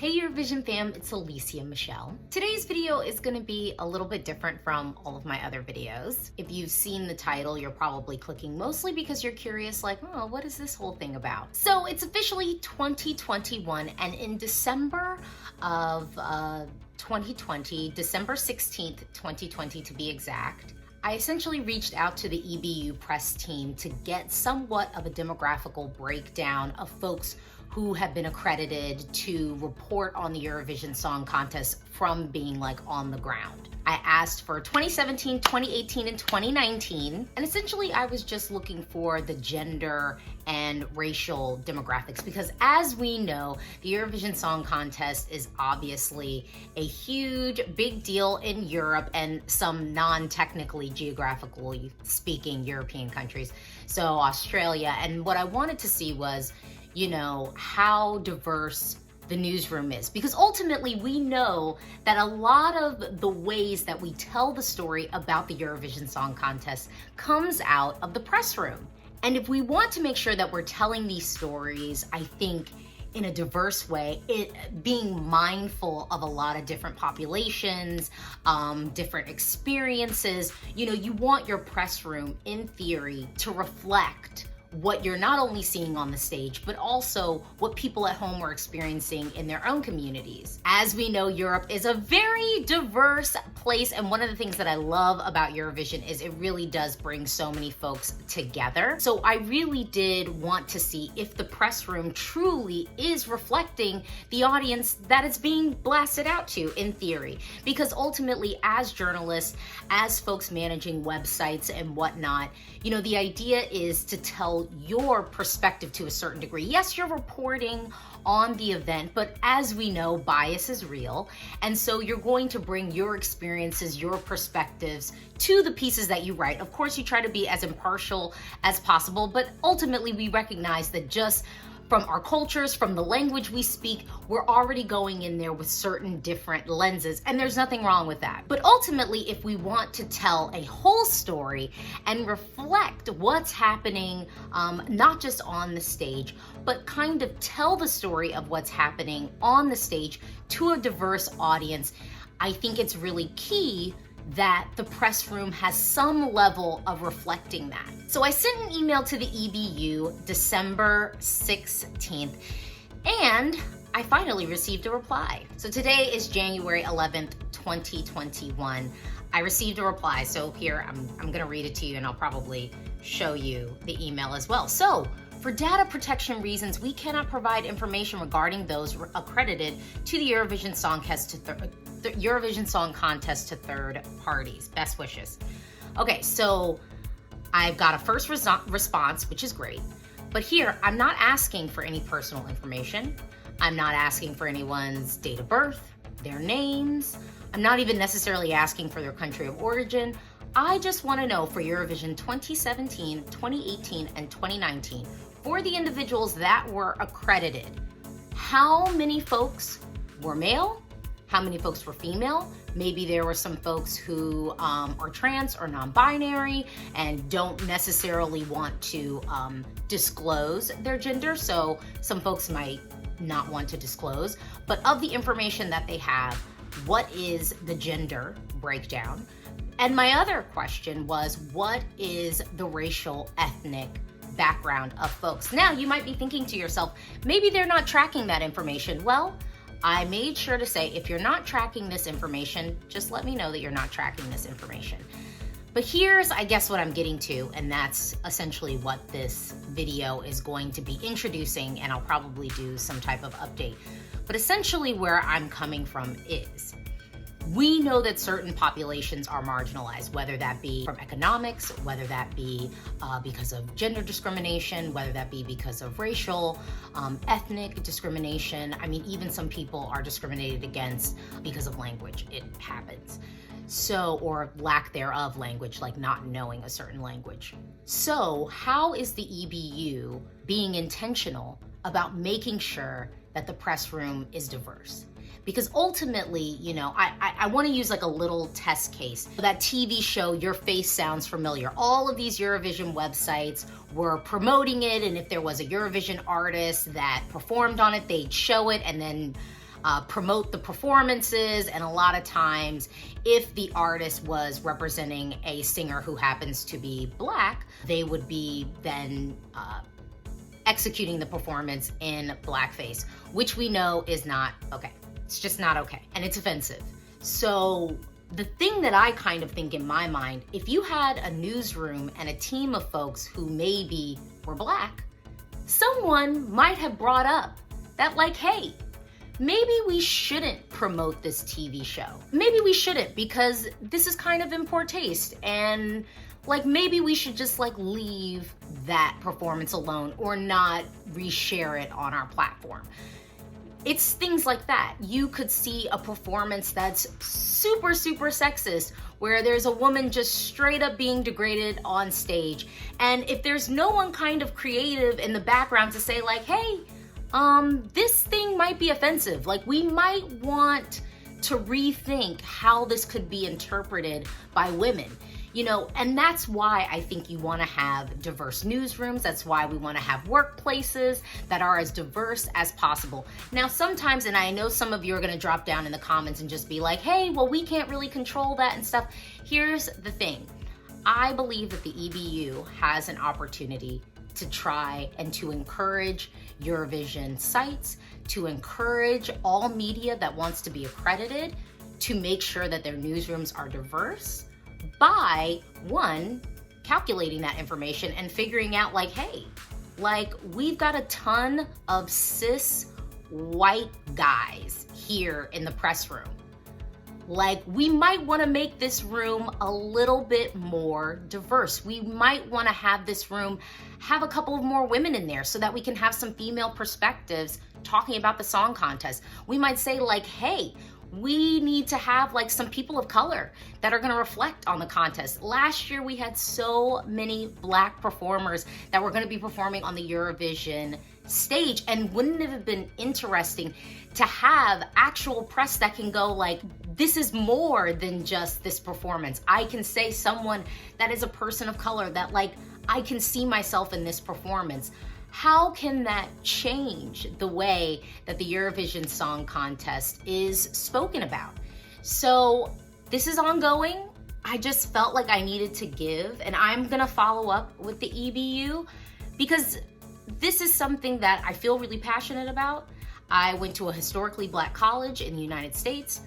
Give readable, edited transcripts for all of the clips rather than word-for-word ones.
Hey Eurovision fam, it's Alicia Michelle. Today's video is going to be a little bit different from all of my other videos. If you've seen the title, you're probably clicking mostly because you're curious like, oh, what is this whole thing about? So it's officially 2021, and in December of 2020, December 16th, 2020 to be exact, I essentially reached out to the EBU press team to get somewhat of a demographical breakdown of folks who have been accredited to report on the Eurovision Song Contest from being like on the ground. I asked for 2017, 2018, and 2019, and essentially I was just looking for the gender and racial demographics because as we know, the Eurovision Song Contest is obviously a huge, big deal in Europe and some non-technically geographically speaking European countries, so Australia, and what I wanted to see was, you know, how diverse the newsroom is. Because ultimately we know that a lot of the ways that we tell the story about the Eurovision Song Contest comes out of the press room. And if we want to make sure that we're telling these stories, I think in a diverse way, being mindful of a lot of different populations, different experiences, you know, you want your press room in theory to reflect what you're not only seeing on the stage, but also what people at home are experiencing in their own communities. As we know, Europe is a very diverse place, and one of the things that I love about Eurovision is it really does bring so many folks together. So I really did want to see if the press room truly is reflecting the audience that it's being blasted out to in theory. Because ultimately, as journalists, as folks managing websites and whatnot, you know, the idea is to tell your perspective to a certain degree. Yes, you're reporting on the event, but as we know, bias is real. And so you're going to bring your experiences, your perspectives to the pieces that you write. Of course, you try to be as impartial as possible, but ultimately we recognize that just from our cultures, from the language we speak, we're already going in there with certain different lenses, and there's nothing wrong with that. But ultimately, if we want to tell a whole story and reflect what's happening, not just on the stage, but kind of tell the story of what's happening on the stage to a diverse audience, I think it's really key that the press room has some level of reflecting that. So I sent an email to the EBU December 16th, and I finally received a reply. So today is January 11th, 2021. I received a reply, so here I'm gonna read it to you, and I'll probably show you the email as well. So, for data protection reasons, we cannot provide information regarding those accredited to the Eurovision Song Contest to third parties. Best wishes. Okay, so I've got a first response, which is great. But here, I'm not asking for any personal information. I'm not asking for anyone's date of birth, their names. I'm not even necessarily asking for their country of origin. I just want to know for Eurovision 2017, 2018, and 2019, for the individuals that were accredited, how many folks were male? How many folks were female? Maybe there were some folks who are trans or non-binary and don't necessarily want to disclose their gender. So some folks might not want to disclose, but of the information that they have, what is the gender breakdown? And my other question was, what is the racial, ethnic background of folks? Now, you might be thinking to yourself, maybe they're not tracking that information. Well, I made sure to say, if you're not tracking this information, just let me know that you're not tracking this information. But here's, I guess, what I'm getting to, and that's essentially what this video is going to be introducing, and I'll probably do some type of update. But essentially where I'm coming from is, we know that certain populations are marginalized, whether that be from economics, whether that be because of gender discrimination, whether that be because of racial, ethnic discrimination. I mean, even some people are discriminated against because of language. It happens. So, or lack thereof language, like not knowing a certain language. So how is the EBU being intentional about making sure that the press room is diverse? Because ultimately, you know, I want to use like a little test case. That TV show, Your Face Sounds Familiar. All of these Eurovision websites were promoting it, and if there was a Eurovision artist that performed on it, they'd show it, and then promote the performances. And a lot of times, if the artist was representing a singer who happens to be Black, they would be then executing the performance in blackface, which we know is not okay. It's just not okay, and it's offensive. So the thing that I kind of think in my mind, if you had a newsroom and a team of folks who maybe were Black, someone might have brought up that, like, hey, maybe we shouldn't promote this TV show. Maybe we shouldn't, because this is kind of in poor taste, and like maybe we should just like leave that performance alone or not reshare it on our platform. It's things like that. You could see a performance that's super, super sexist, where there's a woman just straight up being degraded on stage. And if there's no one kind of creative in the background to say like, hey, this thing might be offensive. Like, we might want to rethink how this could be interpreted by women. You know, and that's why I think you want to have diverse newsrooms. That's why we want to have workplaces that are as diverse as possible. Now, sometimes, and I know some of you are going to drop down in the comments and just be like, hey, well, we can't really control that and stuff. Here's the thing. I believe that the EBU has an opportunity to try and to encourage Eurovision sites, to encourage all media that wants to be accredited, to make sure that their newsrooms are diverse, by one, calculating that information and figuring out like, hey, like we've got a ton of cis white guys here in the press room. Like, we might want to make this room a little bit more diverse. We might want to have this room have a couple of more women in there so that we can have some female perspectives talking about the song contest. We might say like, hey, we need to have like some people of color that are going to reflect on the contest. Last year, we had so many Black performers that were going to be performing on the Eurovision stage. And wouldn't it have been interesting to have actual press that can go like, this is more than just this performance. I can say someone that is a person of color that like, I can see myself in this performance. How can that change the way that the Eurovision Song Contest is spoken about? So this is ongoing. I just felt like I needed to give, and I'm gonna follow up with the EBU because this is something that I feel really passionate about. I went to a historically Black college in the United States.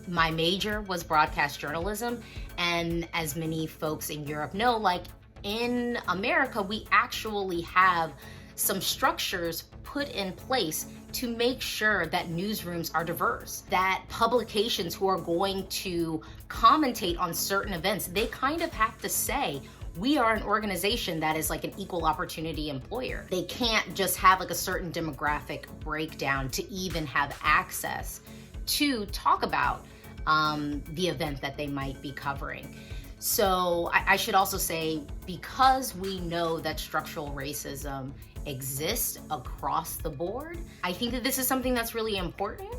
My major was broadcast journalism, and as many folks in Europe know, like in America, we actually have some structures put in place to make sure that newsrooms are diverse, that publications who are going to commentate on certain events, they kind of have to say, we are an organization that is like an equal opportunity employer. They can't just have like a certain demographic breakdown to even have access to talk about the event that they might be covering. So I should also say, because we know that structural racism exists across the board, I think that this is something that's really important.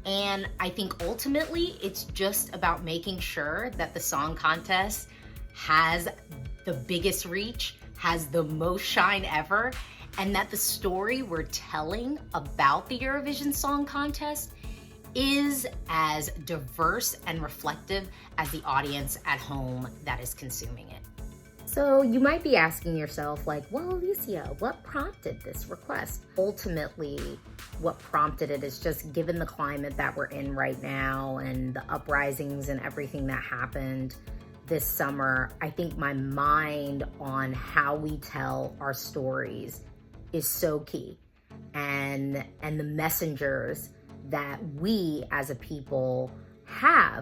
And I think ultimately it's just about making sure that the song contest has the biggest reach, has the most shine ever, and that the story we're telling about the Eurovision Song Contest is as diverse and reflective as the audience at home that is consuming it. So you might be asking yourself like, well, Alicia, what prompted this request? Ultimately, what prompted it is just given the climate that we're in right now and the uprisings and everything that happened this summer, I think my mind on how we tell our stories is so key. And the messengers that we as a people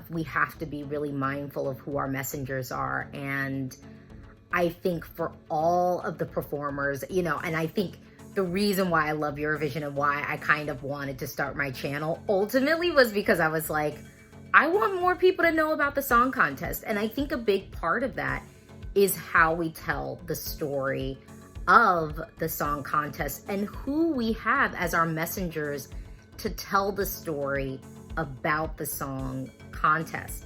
we have to be really mindful of who our messengers are. And I think for all of the performers, you know, and I think the reason why I love Eurovision and why I kind of wanted to start my channel ultimately was because I was like, I want more people to know about the song contest. And I think a big part of that is how we tell the story of the song contest and who we have as our messengers to tell the story about the song contest.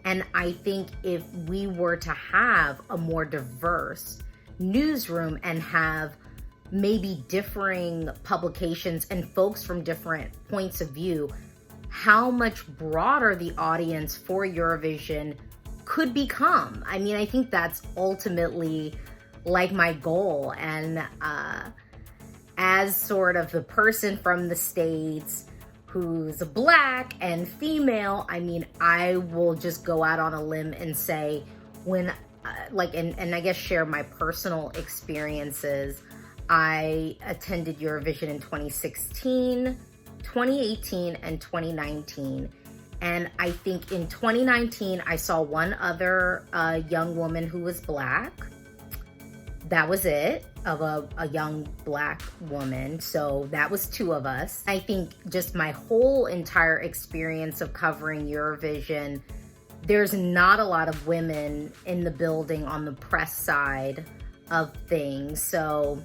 And I think if we were to have a more diverse newsroom and have maybe differing publications and folks from different points of view how much broader the audience for Eurovision could become. I mean, I think that's ultimately like my goal. And as sort of the person from the States who's Black and female, I mean, I will just go out on a limb and say, when and I guess share my personal experiences. I attended Eurovision in 2016, 2018, and 2019. And I think in 2019, I saw one other young woman who was Black. That was it, of a young Black woman. So that was two of us. I think just my whole entire experience of covering Eurovision, there's not a lot of women in the building on the press side of things. So,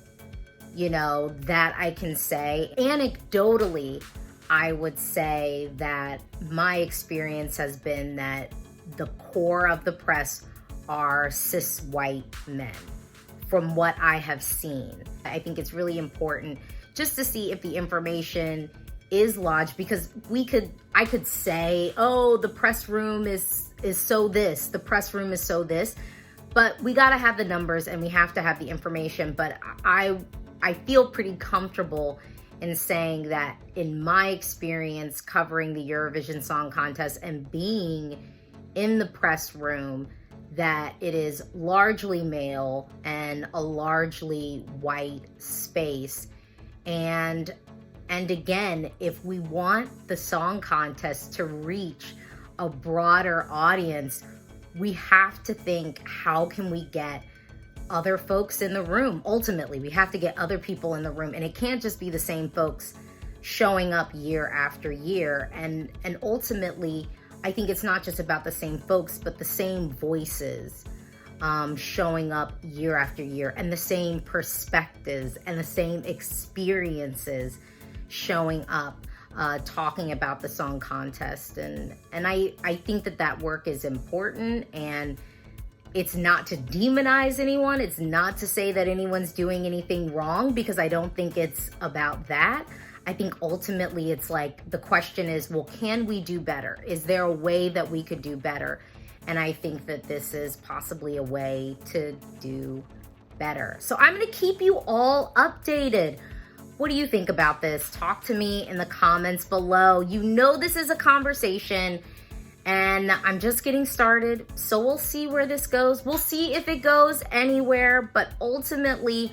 you know, that I can say. Anecdotally, I would say that my experience has been that the core of the press are cis white men, from what I have seen. I think it's really important just to see if the information is lodged, because I could say, oh, the press room is so this, the press room is so this, but we gotta have the numbers and we have to have the information. But I feel pretty comfortable in saying that in my experience covering the Eurovision Song Contest and being in the press room, that it is largely male and a largely white space. And again, if we want the song contest to reach a broader audience, we have to think, how can we get other folks in the room? Ultimately, we have to get other people in the room, and it can't just be the same folks showing up year after year. And ultimately, I think it's not just about the same folks, but the same voices showing up year after year, and the same perspectives and the same experiences showing up, talking about the song contest. And I think that work is important, and it's not to demonize anyone. It's not to say that anyone's doing anything wrong, because I don't think it's about that. I think ultimately it's like, the question is, well, can we do better? Is there a way that we could do better? And I think that this is possibly a way to do better. So I'm gonna keep you all updated. What do you think about this? Talk to me in the comments below. You know this is a conversation, and I'm just getting started. So we'll see where this goes. We'll see if it goes anywhere, but ultimately,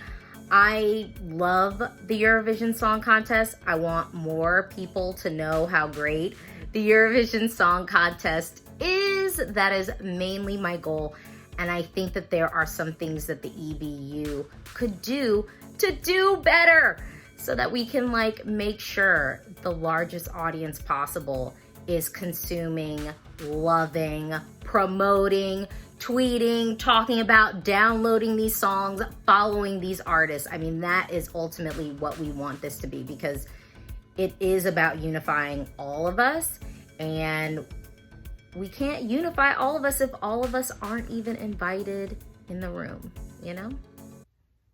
I love the Eurovision Song Contest. I want more people to know how great the Eurovision Song Contest is. That is mainly my goal. And I think that there are some things that the EBU could do to do better, so that we can make sure the largest audience possible is consuming, loving, promoting, tweeting, talking about, downloading these songs, following these artists. I mean, that is ultimately what we want this to be, because it is about unifying all of us, and we can't unify all of us if all of us aren't even invited in the room, you know?